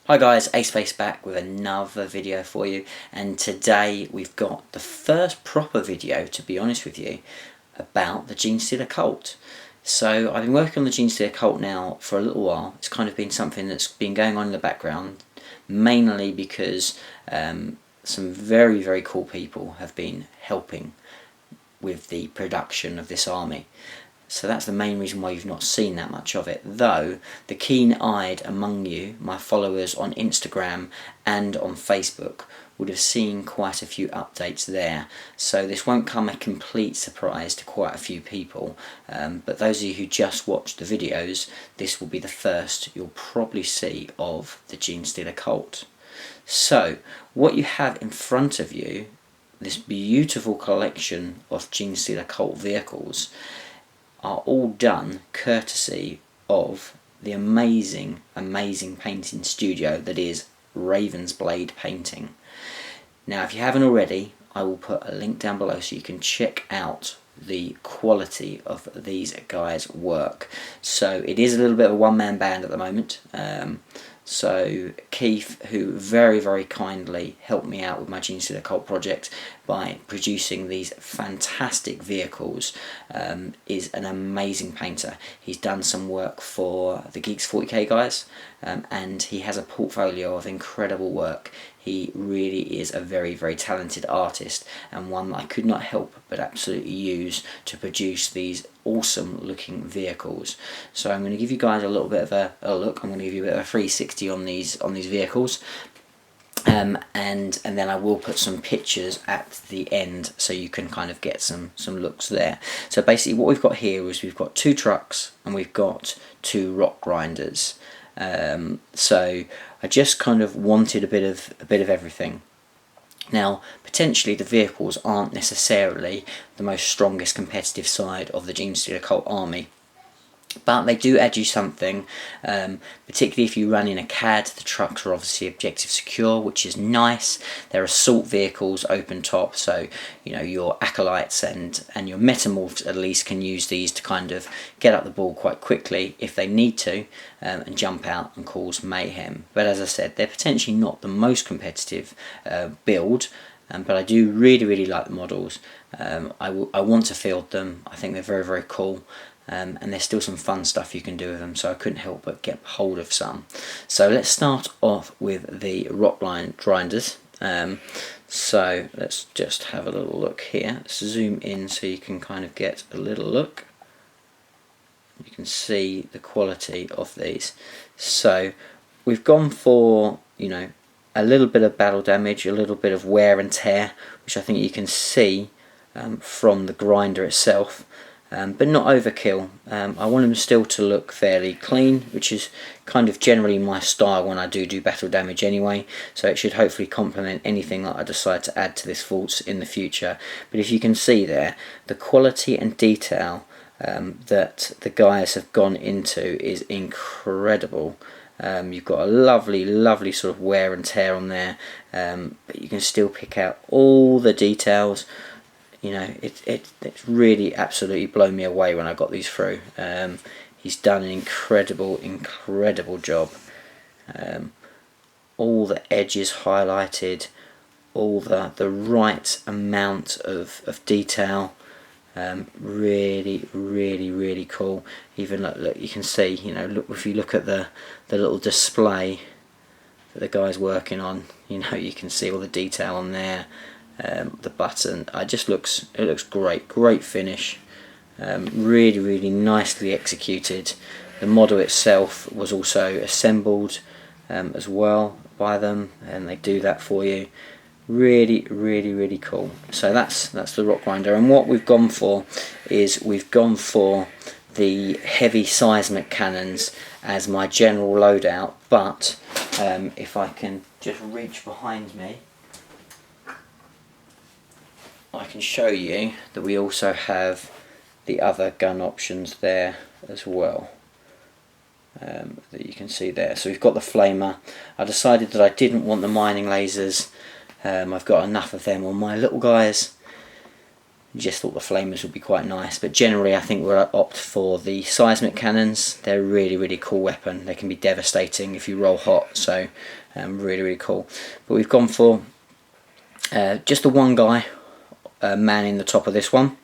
Hi guys, Ace back with another video for you, and today we've got the first proper video, to be honest with you, about the Genestealer Cult. So I've been working on the Genestealer Cult now for a little while. It's kind of been something that's been going on in the background, mainly because some very cool people have been helping with the production of this army. So that's the main reason why you've not seen that much of it, though the keen-eyed among you, my followers on Instagram and on Facebook, would have seen quite a few updates there. So this won't come a complete surprise to quite a few people, but those of you who just watched the videos, this will be the first you'll probably see of the Genestealer Cult. So what you have in front of you, this beautiful collection of Genestealer Cult vehicles, are all done courtesy of the amazing painting studio that is Ravensblade Painting. Now if you haven't already, I will put a link down below so you can check out the quality of these guys' work. So it is a little bit of a one-man band at the moment. So Keith, who very kindly helped me out with my Genestealer Cult project by producing these fantastic vehicles, is an amazing painter. He's done some work for the Geeks 40k guys, and he has a portfolio of incredible work. He really is a very talented artist, and one that I could not help but absolutely use to produce these awesome looking vehicles. So I'm going to give you guys a little bit of a look. I'm going to give you a bit of a 360 on these vehicles, and then I will put some pictures at the end so you can kind of get some looks there. So basically what we've got here is we've got 2 trucks and we've got 2 Rockgrinders. So I just kind of wanted a bit of everything. Now potentially the vehicles aren't necessarily the most strongest competitive side of the Genestealer Cult army, but they do add you something, particularly if you run in a CAD. The trucks are obviously objective secure, which is nice. They're assault vehicles, open top, so you know your acolytes and your metamorphs at least can use these to kind of get up the ball quite quickly if they need to, and jump out and cause mayhem. But as I said, they're potentially not the most competitive build, but I do really like the models. I want to field them. I think they're very cool. And there's still some fun stuff you can do with them, so I couldn't help but get hold of some. So let's start off with the Rockgrinders. So let's just have a little look here. Let's zoom in so you can kind of get a little look. You can see the quality of these. So we've gone for, you know, a little bit of battle damage, a little bit of wear and tear, which I think you can see from the grinder itself. But not overkill. I want them still to look fairly clean, which is kind of generally my style when I do battle damage anyway, so it should hopefully complement anything that I decide to add to this force in the future. But if you can see there, the quality and detail that the guys have gone into is incredible. You've got a lovely sort of wear and tear on there, but you can still pick out all the details. You know, it's really absolutely blown me away when I got these through. He's done an incredible job. All the edges highlighted, all the right amount of detail. Really cool. Even look, you can see, you know, look, if you look at the little display that the guy's working on, you know, you can see all the detail on there. The button, it looks great finish, really nicely executed. The model itself was also assembled as well by them, and they do that for you. Really cool. So that's the Rockgrinder, and what we've gone for is we've gone for the heavy seismic cannons as my general loadout, but if I can just reach behind me, I can show you that we also have the other gun options there as well, that you can see there. So we've got the flamer. I decided that I didn't want the mining lasers. I've got enough of them on my little guys. We just thought the flamers would be quite nice, but generally I think we'll opt for the seismic cannons. They're a really cool weapon. They can be devastating if you roll hot, so really cool. But we've gone for just the one guy manning the top of this one,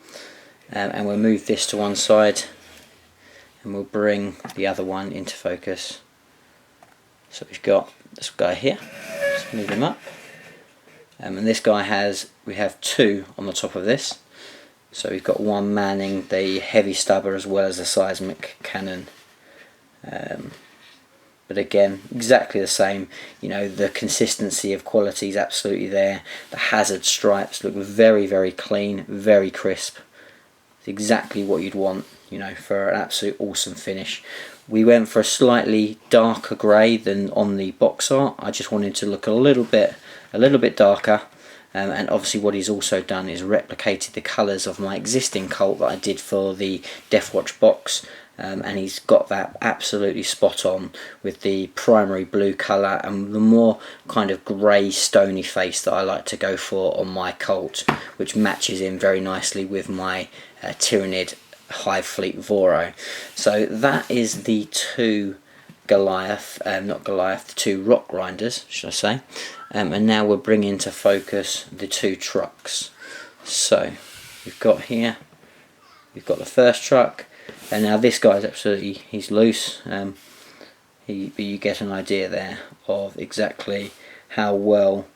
and we'll move this to one side and we'll bring the other one into focus. So we've got this guy here, let's move him up, and this guy we have two on the top of this. So we've got one manning the heavy stubber as well as the seismic cannon. But again, exactly the same. You know, the consistency of quality is absolutely there. The hazard stripes look very clean, very crisp. It's exactly what you'd want, you know, for an absolute awesome finish. We went for a slightly darker grey than on the box art. I just wanted to look a little bit darker. And obviously what he's also done is replicated the colours of my existing Cult that I did for the Deathwatch box, and he's got that absolutely spot on with the primary blue colour and the more kind of grey stony face that I like to go for on my Cult, which matches in very nicely with my Tyrannid Hive Fleet Voro. So that is the two Goliath, the two Rockgrinders, should I say. And now we're bringing to focus the two trucks. So we've got here, we've got the first truck, and now this guy's he's loose. But you get an idea there of exactly how well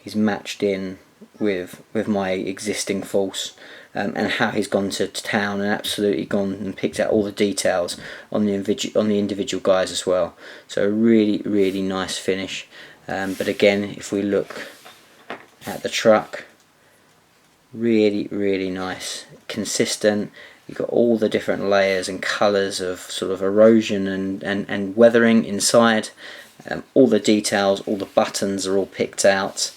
he's matched in with my existing force, and how he's gone to town and absolutely gone and picked out all the details on the individual guys as well. So a really nice finish. But again, if we look at the truck, really nice, consistent. You've got all the different layers and colours of sort of erosion and weathering inside. All the details, all the buttons are all picked out.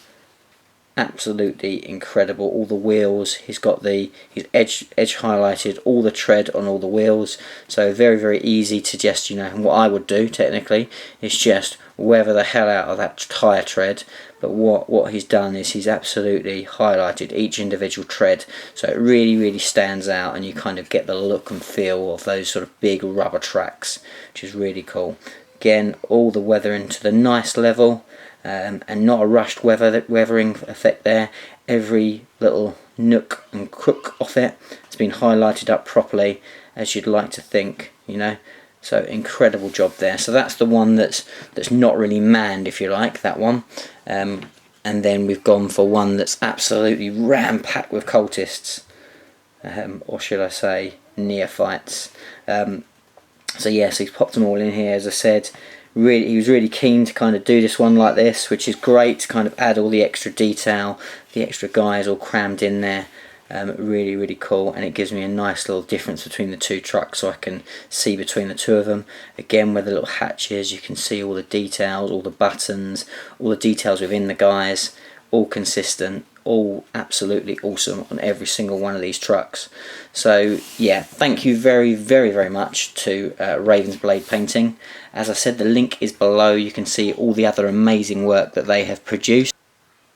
Absolutely incredible. All the wheels, he's edge highlighted all the tread on all the wheels, so very easy to just, you know, and what I would do technically is just weather the hell out of that tyre tread. But what he's done is he's absolutely highlighted each individual tread, so it really stands out, and you kind of get the look and feel of those sort of big rubber tracks, which is really cool. Again, all the weathering to the nice level. And not a rushed weathering effect there. Every little nook and crook off it has been highlighted up properly, as you'd like to think, you know. So incredible job there. So that's the one that's not really manned, if you like, that one. And then we've gone for one that's absolutely ram-packed with cultists, or should I say neophytes. So yes, he's popped them all in here, as I said. He was really keen to kind of do this one like this, which is great to kind of add all the extra detail, the extra guys all crammed in there. Really cool, and it gives me a nice little difference between the two trucks, so I can see between the two of them. Again, where the little hatches, you can see all the details, all the buttons, all the details within the guys, all consistent, all absolutely awesome on every single one of these trucks. So yeah, thank you very much to Raven's Blade Painting. As I said, the link is below. You can see all the other amazing work that they have produced.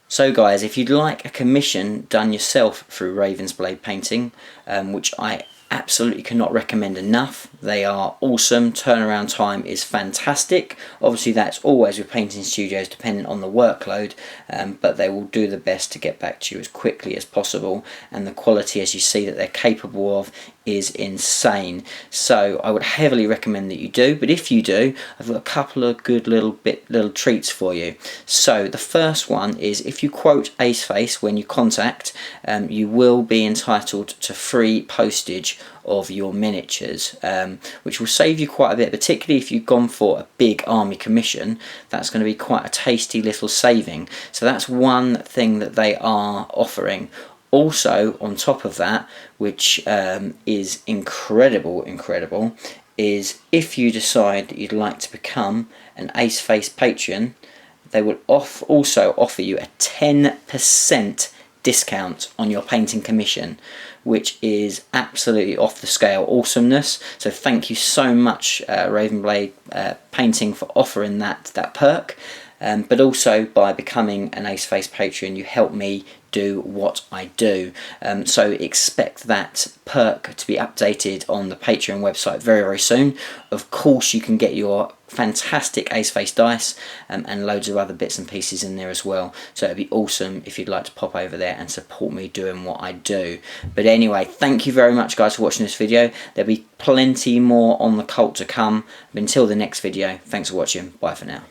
So guys, if you'd like a commission done yourself through Raven's Blade Painting, which I absolutely cannot recommend enough, they are awesome. Turnaround time is fantastic. Obviously that's always with painting studios dependent on the workload, but they will do the best to get back to you as quickly as possible, and the quality, as you see, that they're capable of is insane. So I would heavily recommend that you do. But if you do, I've got a couple of good little treats for you. So the first one is, if you quote Aceface when you contact, you will be entitled to free postage of your miniatures, which will save you quite a bit, particularly if you've gone for a big army commission. That's going to be quite a tasty little saving. So that's one thing that they are offering. Also, on top of that, which is incredible, is if you decide that you'd like to become an Aceface patron, they will also offer you a 10% discount on your painting commission, which is absolutely off the scale awesomeness. So thank you so much, Ravenblade Painting, for offering that perk. but also by becoming an Ace Face Patreon, you help me do what I do. So expect that perk to be updated on the Patreon website very, very soon. Of course, you can get your fantastic Ace Face dice and loads of other bits and pieces in there as well. So it'd be awesome if you'd like to pop over there and support me doing what I do. But anyway, thank you very much, guys, for watching this video. There'll be plenty more on the cult to come. But until the next video, thanks for watching. Bye for now.